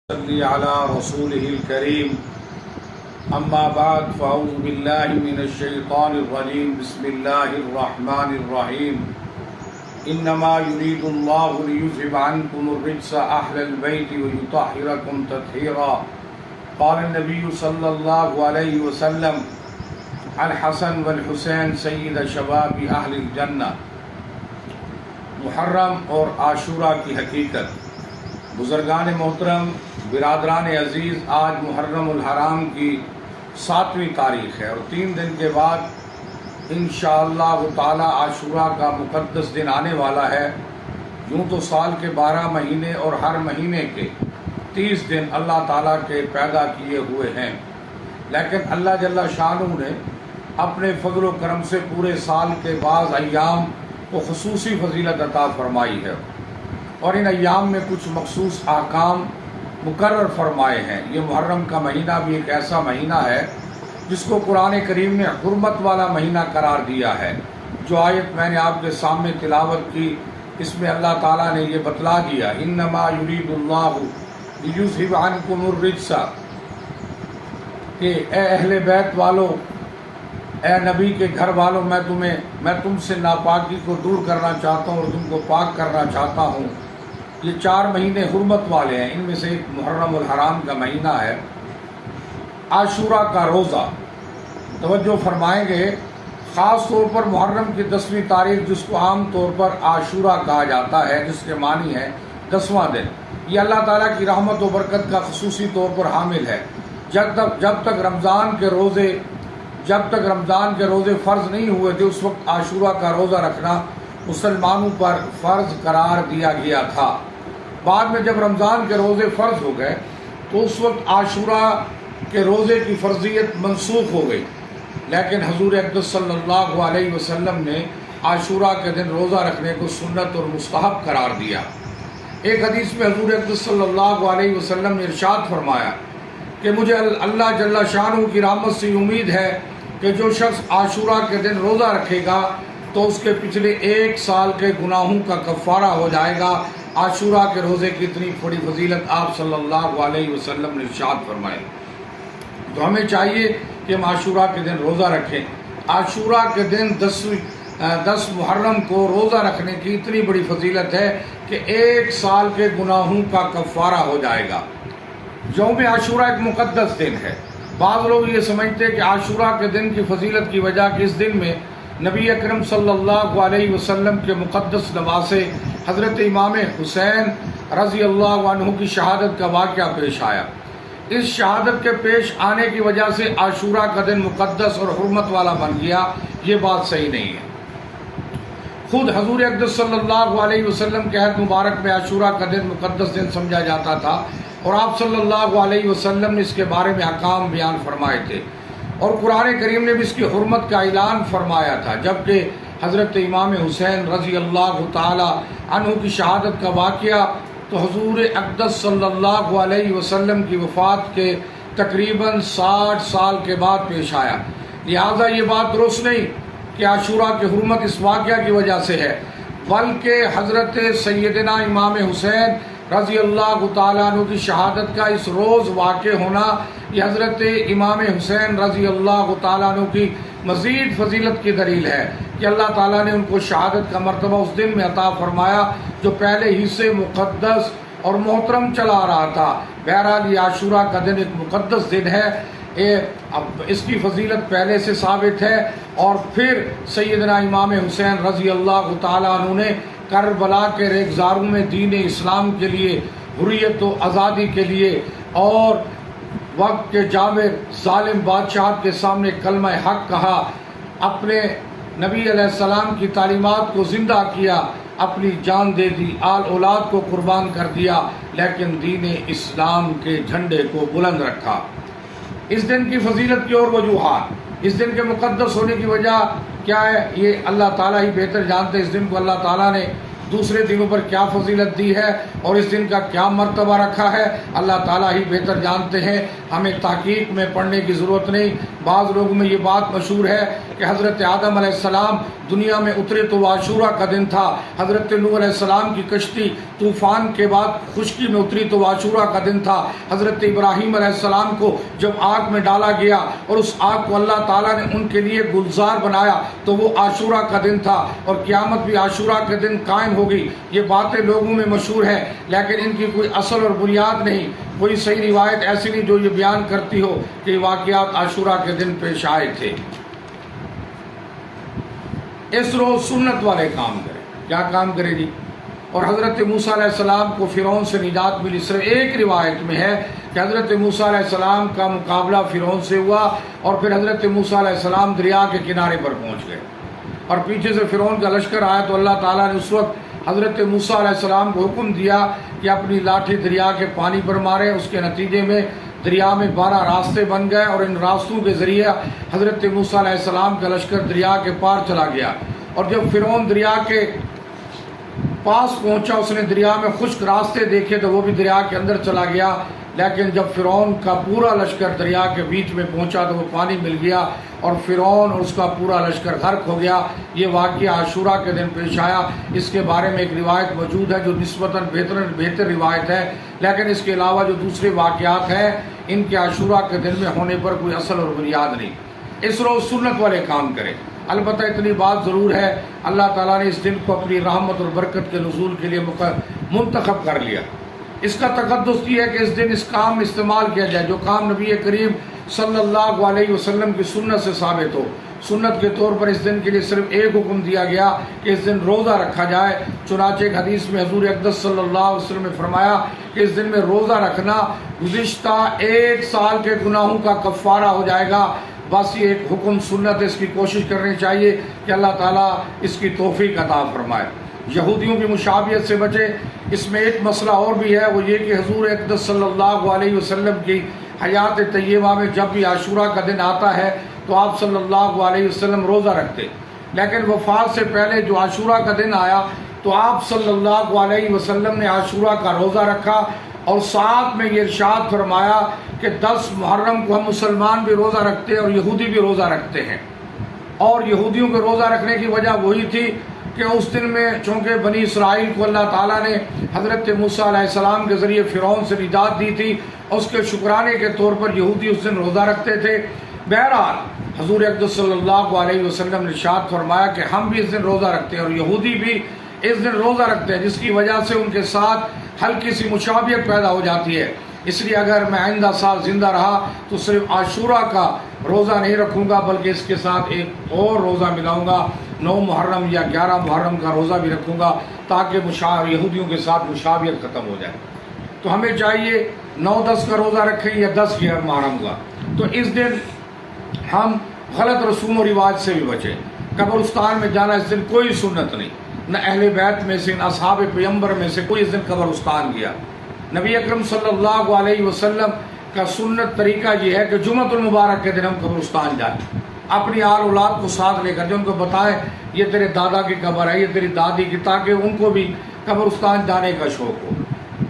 صلی علی رسوله الکریم اما بعد فاعوذ باللہ من الشیطان الرجیم بسم اللہ الرحمن الرحیم انما یرید اللہ لیذهب عنکم الرجس اہل البیت ویطہرکم تطہیرا قال النبی صلی اللہ علیہ وسلم الحسن والحسین سید شباب اہل الجنہ۔ محرم اور عاشورہ کی حقیقت۔ بزرگان محترم، برادران عزیز، آج محرم الحرام کی 7ویں تاریخ ہے اور 3 دن کے بعد انشاءاللہ تعالی عاشورہ کا مقدس دن آنے والا ہے۔ یوں تو سال کے 12 مہینے اور ہر مہینے کے 30 دن اللہ تعالیٰ کے پیدا کیے ہوئے ہیں، لیکن اللہ جل شانہ نے اپنے فضل و کرم سے پورے سال کے بعض ایام کو خصوصی فضیلت عطا فرمائی ہے اور ان ایام میں کچھ مخصوص احکام مقرر فرمائے ہیں۔ یہ محرم کا مہینہ بھی ایک ایسا مہینہ ہے جس کو قرآن کریم نے حرمت والا مہینہ قرار دیا ہے۔ جو آیت میں نے آپ کے سامنے تلاوت کی، اس میں اللہ تعالیٰ نے یہ بتلا دیا، انما یرید اللہ لیذهب عنکم الرجس، کہ اے اہل بیت والو، اے نبی کے گھر والوں، میں تم سے ناپاکی کو دور کرنا چاہتا ہوں اور تم کو پاک کرنا چاہتا ہوں۔ یہ 4 مہینے حرمت والے ہیں، ان میں سے ایک محرم الحرام کا مہینہ ہے۔ عاشورہ کا روزہ، توجہ فرمائیں گے، خاص طور پر محرم کی 10ویں تاریخ، جس کو عام طور پر عاشورہ کہا جاتا ہے، جس کے معنی ہے 10واں دن، یہ اللہ تعالیٰ کی رحمت و برکت کا خصوصی طور پر حامل ہے۔ جب تک رمضان کے روزے فرض نہیں ہوئے تھے، اس وقت عاشورہ کا روزہ رکھنا مسلمانوں پر فرض قرار دیا گیا تھا۔ بعد میں جب رمضان کے روزے فرض ہو گئے تو اس وقت عاشورہ کے روزے کی فرضیت منسوخ ہو گئی، لیکن حضور اقدس صلی اللہ علیہ وسلم نے عاشورہ کے دن روزہ رکھنے کو سنت اور مستحب قرار دیا۔ ایک حدیث میں حضور اقدس صلی اللہ علیہ وسلم نے ارشاد فرمایا کہ مجھے اللہ جل شانہ کی رحمت سے امید ہے کہ جو شخص عاشورہ کے دن روزہ رکھے گا تو اس کے پچھلے 1 سال کے گناہوں کا کفارہ ہو جائے گا۔ عاشورہ کے روزے کی اتنی بڑی فضیلت آپ صلی اللہ علیہ وسلم نے ارشاد فرمائی، تو ہمیں چاہیے کہ ہم عاشورہ کے دن روزہ رکھیں۔ عاشورہ کے دن 10 محرم کو روزہ رکھنے کی اتنی بڑی فضیلت ہے کہ 1 سال کے گناہوں کا کفارہ ہو جائے گا۔ یوم عاشورہ ایک مقدس دن ہے۔ بعض لوگ یہ سمجھتے ہیں کہ عاشورہ کے دن کی فضیلت کی وجہ کہ اس دن میں نبی اکرم صلی اللہ علیہ وسلم کے مقدس نواسے حضرت امام حسین رضی اللہ عنہ کی شہادت کا واقعہ پیش آیا۔ اس شہادت کے پیش آنے کی وجہ سے عاشورہ کا دن مقدس اور حرمت والا بن گیا، یہ بات صحیح نہیں ہے۔ خود حضور اقدس صلی اللہ علیہ وسلم کے عہد مبارک میں عاشورہ کا دن مقدس دن سمجھا جاتا تھا اور آپ صلی اللہ علیہ وسلم نے اس کے بارے میں احکام بیان فرمائے تھے اور قرآن کریم نے بھی اس کی حرمت کا اعلان فرمایا تھا۔ جبکہ حضرت امام حسین رضی اللہ تعالی عنہ کی شہادت کا واقعہ تو حضور اقدس صلی اللہ علیہ وسلم کی وفات کے تقریباً 60 سال کے بعد پیش آیا، لہذا یہ بات درست نہیں کہ عاشورہ کی حرمت اس واقعہ کی وجہ سے ہے، بلکہ حضرت سیدنا امام حسین رضی اللہ تعالیٰ عنہ کی شہادت کا اس روز واقع ہونا، یہ حضرت امام حسین رضی اللہ تعالیٰ عنہ کی مزید فضیلت کی دلیل ہے کہ اللہ تعالیٰ نے ان کو شہادت کا مرتبہ اس دن میں عطا فرمایا جو پہلے ہی سے مقدس اور محترم چلا آ رہا تھا۔ بہرحال یہ عاشورہ کا دن ایک مقدس دن ہے، اب اس کی فضیلت پہلے سے ثابت ہے، اور پھر سیدنا امام حسین رضی اللہ تعالیٰ عنہ نے کربلا کے ریگزاروں میں دین اسلام کے لیے، حریت و آزادی کے لیے اور وقت کے جابر ظالم بادشاہ کے سامنے کلمہ حق کہا، اپنے نبی علیہ السلام کی تعلیمات کو زندہ کیا، اپنی جان دے دی، آل اولاد کو قربان کر دیا، لیکن دین اسلام کے جھنڈے کو بلند رکھا۔ اس دن کی فضیلت کی اور وجوہات، اس دن کے مقدس ہونے کی وجہ کیا ہے، یہ اللہ تعالیٰ ہی بہتر جانتے ہیں۔ اس دن کو اللہ تعالیٰ نے دوسرے دنوں پر کیا فضیلت دی ہے اور اس دن کا کیا مرتبہ رکھا ہے اللہ تعالیٰ ہی بہتر جانتے ہیں، ہمیں تحقیق میں پڑھنے کی ضرورت نہیں۔ بعض لوگوں میں یہ بات مشہور ہے کہ حضرت آدم علیہ السلام دنیا میں اترے تو عاشورہ کا دن تھا، حضرت نوح علیہ السلام کی کشتی طوفان کے بعد خشکی میں اتری تو عاشورہ کا دن تھا، حضرت ابراہیم علیہ السلام کو جب آگ میں ڈالا گیا اور اس آگ کو اللہ تعالیٰ نے ان کے لیے گلزار بنایا تو وہ عاشورہ کا دن تھا، اور قیامت بھی عاشورہ کے دن قائم ہوگی۔ یہ باتیں لوگوں میں مشہور ہے لیکن ان کی کوئی اصل اور بنیاد نہیں، کوئی صحیح روایت ایسی نہیں جو یہ بیان کرتی ہو کہ واقعات عاشورہ کے دن پیش آئے تھے۔ اس روز سنت والے کام کرے۔ کیا کام کرے جی؟ اور حضرت موسیٰ علیہ السلام کو فرعون سے نجات ملی۔ صرف ایک روایت میں ہے کہ حضرت موسیٰ علیہ السلام کا مقابلہ فرعون سے ہوا اور پھر حضرت موسیٰ علیہ السلام دریا کے کنارے پر پہنچ گئے اور پیچھے سے فرعون کا لشکر آیا تو اللہ تعالیٰ نے اس وقت حضرت موسیٰ علیہ السلام کو حکم دیا کہ اپنی لاٹھی دریا کے پانی پر مارے۔ اس کے نتیجے میں دریا میں 12 راستے بن گئے اور ان راستوں کے ذریعے حضرت موسیٰ علیہ السلام کا لشکر دریا کے پار چلا گیا، اور جب فرعون دریا کے پاس پہنچا اس نے دریا میں خشک راستے دیکھے تو وہ بھی دریا کے اندر چلا گیا، لیکن جب فرعون کا پورا لشکر دریا کے بیچ میں پہنچا تو وہ پانی مل گیا اور فرعون اور اس کا پورا لشکر غرق ہو گیا۔ یہ واقعہ عاشورہ کے دن پیش آیا۔ اس کے بارے میں ایک روایت موجود ہے جو نسبتاً بہتر روایت ہے، لیکن اس کے علاوہ جو دوسرے واقعات ہیں ان کے عاشورہ کے دن میں ہونے پر کوئی اصل اور بنیاد نہیں۔ اس روز سنت والے کام کرے۔ البتہ اتنی بات ضرور ہے اللہ تعالیٰ نے اس دن کو اپنی رحمت اور برکت کے نزول کے لیے منتخب کر لیا۔ اس کا تقدس یہ ہے کہ اس دن اس کام میں استعمال کیا جائے جو کام نبی کریم صلی اللہ علیہ وسلم کی سنت سے ثابت ہو۔ سنت کے طور پر اس دن کے لیے صرف ایک حکم دیا گیا کہ اس دن روزہ رکھا جائے۔ چنانچہ ایک حدیث میں حضور اقدس صلی اللہ علیہ وسلم نے فرمایا کہ اس دن میں روزہ رکھنا گزشتہ 1 سال کے گناہوں کا کفارہ ہو جائے گا۔ بس یہ ایک حکم سنت ہے، اس کی کوشش کرنی چاہیے کہ اللہ تعالیٰ اس کی توفیق عطا فرمائے۔ یہودیوں کی مشابہت سے بچے۔ اس میں ایک مسئلہ اور بھی ہے، وہ یہ کہ حضور اقدس صلی اللہ علیہ وسلم کی حیات طیبہ میں جب بھی عاشورہ کا دن آتا ہے تو آپ صلی اللہ علیہ وسلم روزہ رکھتے، لیکن وفات سے پہلے جو عاشورہ کا دن آیا تو آپ صلی اللہ علیہ وسلم نے عاشورہ کا روزہ رکھا اور ساتھ میں یہ ارشاد فرمایا کہ 10 محرم کو ہم مسلمان بھی روزہ رکھتے ہیں اور یہودی بھی روزہ رکھتے ہیں۔ اور یہودیوں کے روزہ رکھنے کی وجہ وہی تھی کہ اس دن میں چونکہ بنی اسرائیل کو اللہ تعالیٰ نے حضرت موسیٰ علیہ السلام کے ذریعے فرعون سے نجات دی تھی، اس کے شکرانے کے طور پر یہودی اس دن روزہ رکھتے تھے۔ بہرحال حضور اقدس صلی اللہ علیہ وسلم نے ارشاد فرمایا کہ ہم بھی اس دن روزہ رکھتے ہیں اور یہودی بھی اس دن روزہ رکھتے ہیں، جس کی وجہ سے ان کے ساتھ ہلکی سی مشابہت پیدا ہو جاتی ہے۔ اس لیے اگر میں آئندہ سال زندہ رہا تو صرف عاشورہ کا روزہ نہیں رکھوں گا بلکہ اس کے ساتھ ایک اور روزہ ملاؤں گا، 9 محرم یا 11 محرم کا روزہ بھی رکھوں گا تاکہ یہودیوں کے ساتھ مشابہت ختم ہو جائے۔ تو ہمیں چاہیے 9-10 کا روزہ رکھیں یا 10 محرم کا۔ تو اس دن ہم غلط رسوم و رواج سے بھی بچیں۔ قبرستان میں جانا اس دن کوئی سنت نہیں، نہ اہل بیت میں سے نہ اصحاب پیغمبر میں سے کوئی اس دن قبرستان گیا۔ نبی اکرم صلی اللہ علیہ وسلم کا سنت طریقہ یہ ہے کہ جمعۃ المبارک کے دن ہم قبرستان جائیں، اپنی آل اولاد کو ساتھ لے کر جو ان کو بتائیں یہ تیرے دادا کی قبر ہے، یہ تیری دادی کی، تاکہ ان کو بھی قبرستان جانے کا شوق ہو۔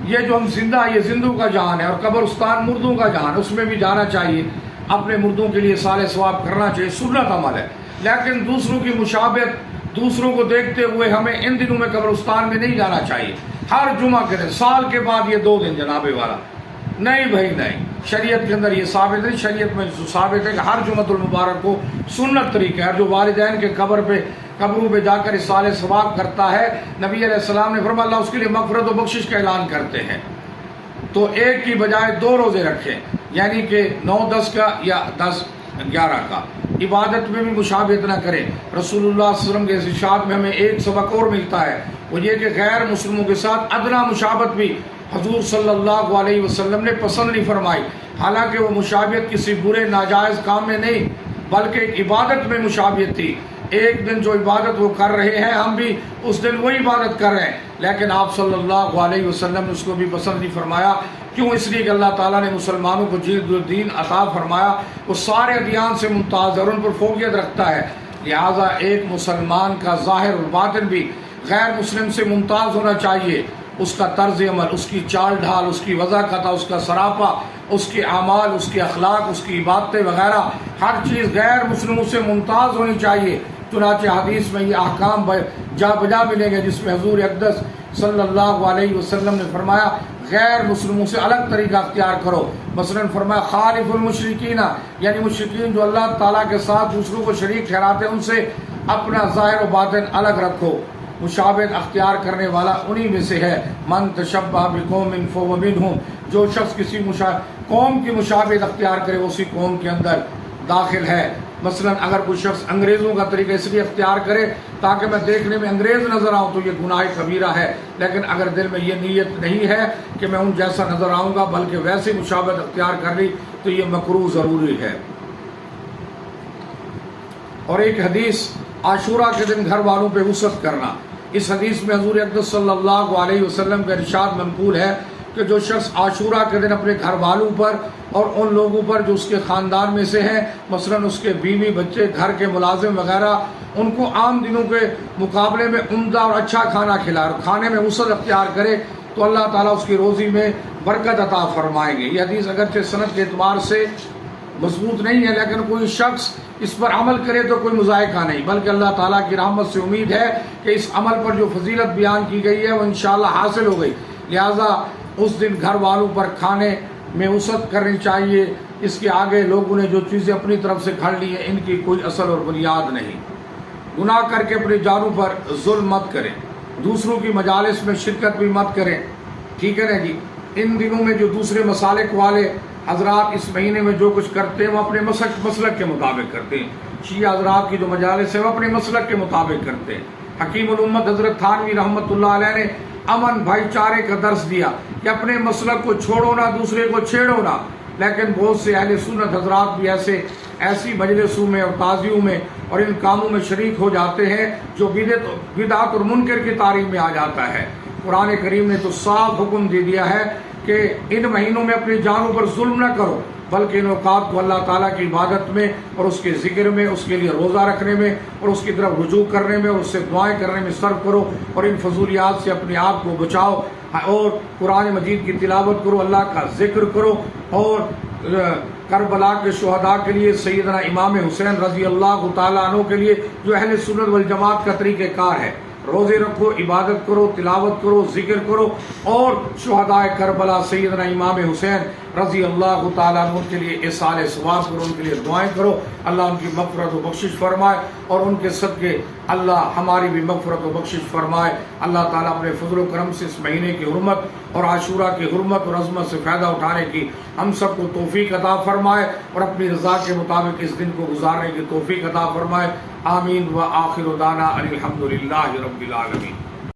یہ جو ہم زندہ، یہ زندوں کا جہان ہے اور قبرستان مردوں کا جہان ہے، اس میں بھی جانا چاہیے، اپنے مردوں کے لیے صالح ثواب کرنا چاہیے، سنت عمل ہے۔ لیکن دوسروں کی مشابہت، دوسروں کو دیکھتے ہوئے ہمیں ان دنوں میں قبرستان میں نہیں جانا چاہیے۔ ہر جمعہ کے دن، سال کے بعد یہ 2 دن جناب والا نہیں بھائی نہیں، شریعت کے اندر یہ ثابت ہے، شریعت میں ثابت ہے کہ ہر جمعۃ المبارک کو سنت طریقہ ہے۔ جو والدین کے قبروں پہ جا کر اصالہ ثواب کرتا ہے، نبی علیہ السلام نے فرمایا اللہ اس کے لیے مغفرت و بخشش کا اعلان کرتے ہیں۔ تو ایک کی بجائے 2 روزے رکھیں، یعنی کہ 9-10 کا یا 10-11 کا۔ عبادت میں بھی مشابہت نہ کریں۔ رسول اللہ صلی اللہ علیہ وسلم کے ارشاد میں ہمیں ایک سبق اور ملتا ہے، وہ یہ کہ غیر مسلموں کے ساتھ ادنا مشابہت بھی حضور صلی اللہ علیہ وسلم نے پسند نہیں فرمائی، حالانکہ وہ مشابہت کسی برے ناجائز کام میں نہیں بلکہ ایک عبادت میں مشابہت تھی۔ ایک دن جو عبادت وہ کر رہے ہیں ہم بھی اس دن وہی عبادت کر رہے ہیں، لیکن آپ صلی اللہ علیہ وسلم نے اس کو بھی پسند نہیں فرمایا۔ کیوں؟ اس لیے کہ اللہ تعالیٰ نے مسلمانوں کو دین عطا فرمایا، وہ سارے ادیان سے ممتاز اور ان پر فوقیت رکھتا ہے، لہٰذا ایک مسلمان کا ظاہر اور باطن بھی غیر مسلم سے ممتاز ہونا چاہیے، اس کا طرز عمل، اس کی چال ڈھال، اس کی وضاحت، اس کا سراپا، اس کے اعمال، اس کے اخلاق، اس کی عبادتیں وغیرہ، ہر چیز غیر مسلموں سے ممتاز ہونی چاہیے۔ چنانچہ حدیث میں یہ احکام جا بجا ملیں گے، جس میں حضور اقدس صلی اللہ علیہ وسلم نے فرمایا غیر مسلموں سے الگ طریقہ اختیار کرو۔ مثلا فرمایا خالف المشرکین، یعنی مشرکین جو اللہ تعالیٰ کے ساتھ دوسروں کو شریک ٹھہراتے ہیں، ان سے اپنا ظاہر و باطن الگ رکھو۔ مشابہت اختیار کرنے والا انہی میں سے ہے، من تشبہ بقوم فہو منہم، جو شخص کسی قوم کی مشابہت اختیار کرے اسی قوم کے اندر داخل ہے۔ مثلا اگر کوئی شخص انگریزوں کا طریقہ اس لیے اختیار کرے تاکہ میں دیکھنے میں انگریز نظر آؤں تو یہ گناہ کبیرہ ہے، لیکن اگر دل میں یہ نیت نہیں ہے کہ میں ان جیسا نظر آؤں گا بلکہ ویسی مشابہت اختیار کر لی تو یہ مکروہ ضروری ہے۔ اور ایک حدیث عاشورہ کے دن گھر والوں پہ وسعت کرنا، اس حدیث میں حضور اقدس صلی اللہ علیہ وسلم کا ارشاد منقول ہے کہ جو شخص عاشورہ کے دن اپنے گھر والوں پر اور ان لوگوں پر جو اس کے خاندان میں سے ہیں، مثلا اس کے بیوی بچے، گھر کے ملازم وغیرہ، ان کو عام دنوں کے مقابلے میں عمدہ اور اچھا کھانا کھلائے اور کھانے میں وسعت اختیار کرے تو اللہ تعالیٰ اس کی روزی میں برکت عطا فرمائیں گے۔ یہ حدیث اگرچہ سند کے اعتبار سے مضبوط نہیں ہے، لیکن کوئی شخص اس پر عمل کرے تو کوئی مذائقہ نہیں، بلکہ اللہ تعالیٰ کی رحمت سے امید ہے کہ اس عمل پر جو فضیلت بیان کی گئی ہے وہ انشاءاللہ حاصل ہو گئی۔ لہٰذا اس دن گھر والوں پر کھانے میں وسعت کرنی چاہیے۔ اس کے آگے لوگوں نے جو چیزیں اپنی طرف سے گھڑ لی ہیں ان کی کوئی اصل اور بنیاد نہیں۔ گناہ کر کے اپنی جانوں پر ظلم مت کریں، دوسروں کی مجالس میں شرکت بھی مت کریں، ٹھیک ہے نا جی۔ ان دنوں میں جو دوسرے مسالک والے حضرات اس مہینے میں جو کچھ کرتے ہیں وہ اپنے مسلک کے مطابق کرتے ہیں۔ شیعہ حضرات کی جو مجالس ہیں وہ اپنے مسلک کے مطابق کرتے ہیں۔ حکیم الامت حضرت تھانوی رحمۃ اللہ علیہ نے امن بھائی چارے کا درس دیا کہ اپنے مسلک کو چھوڑو نہ، دوسرے کو چھیڑو نہ، لیکن بہت سے اہل سنت حضرات بھی ایسی مجلسوں میں اور تعزیوں میں اور ان کاموں میں شریک ہو جاتے ہیں جو بدعت اور منکر کی تعریف میں آ جاتا ہے۔ قرآن کریم نے تو صاف حکم دے دیا ہے کہ ان مہینوں میں اپنی جانوں پر ظلم نہ کرو، بلکہ ان اوقات کو اللہ تعالیٰ کی عبادت میں اور اس کے ذکر میں، اس کے لیے روزہ رکھنے میں اور اس کی طرف رجوع کرنے میں اور اس سے دعائیں کرنے میں صرف کرو، اور ان فضولیات سے اپنے آپ کو بچاؤ اور قرآن مجید کی تلاوت کرو، اللہ کا ذکر کرو، اور کربلا کے شہداء کے لیے سیدنا امام حسین رضی اللہ تعالیٰ عنہ کے لیے جو اہل سنت والجماعت کا طریقہ کار ہے، روزے رکھو، عبادت کرو، تلاوت کرو، ذکر کرو، اور شہداء کربلا سیدنا امام حسین رضی اللہ تعالیٰ عنہ کے لیے احسان ثواب کرو، ان کے لیے دعائیں کرو، اللہ ان کی مغفرت و بخشش فرمائے، اور ان کے صدقے اللہ ہماری بھی مغفرت و بخشش فرمائے۔ اللہ تعالیٰ اپنے فضل و کرم سے اس مہینے کی حرمت اور عاشورہ کی حرمت اور عظمت سے فائدہ اٹھانے کی ہم سب کو توفیق عطا فرمائے اور اپنی رضا کے مطابق اس دن کو گزارنے کی توفیق عطا فرمائے۔ آمین و آخر دعوانا الحمد للہ رب العالمین۔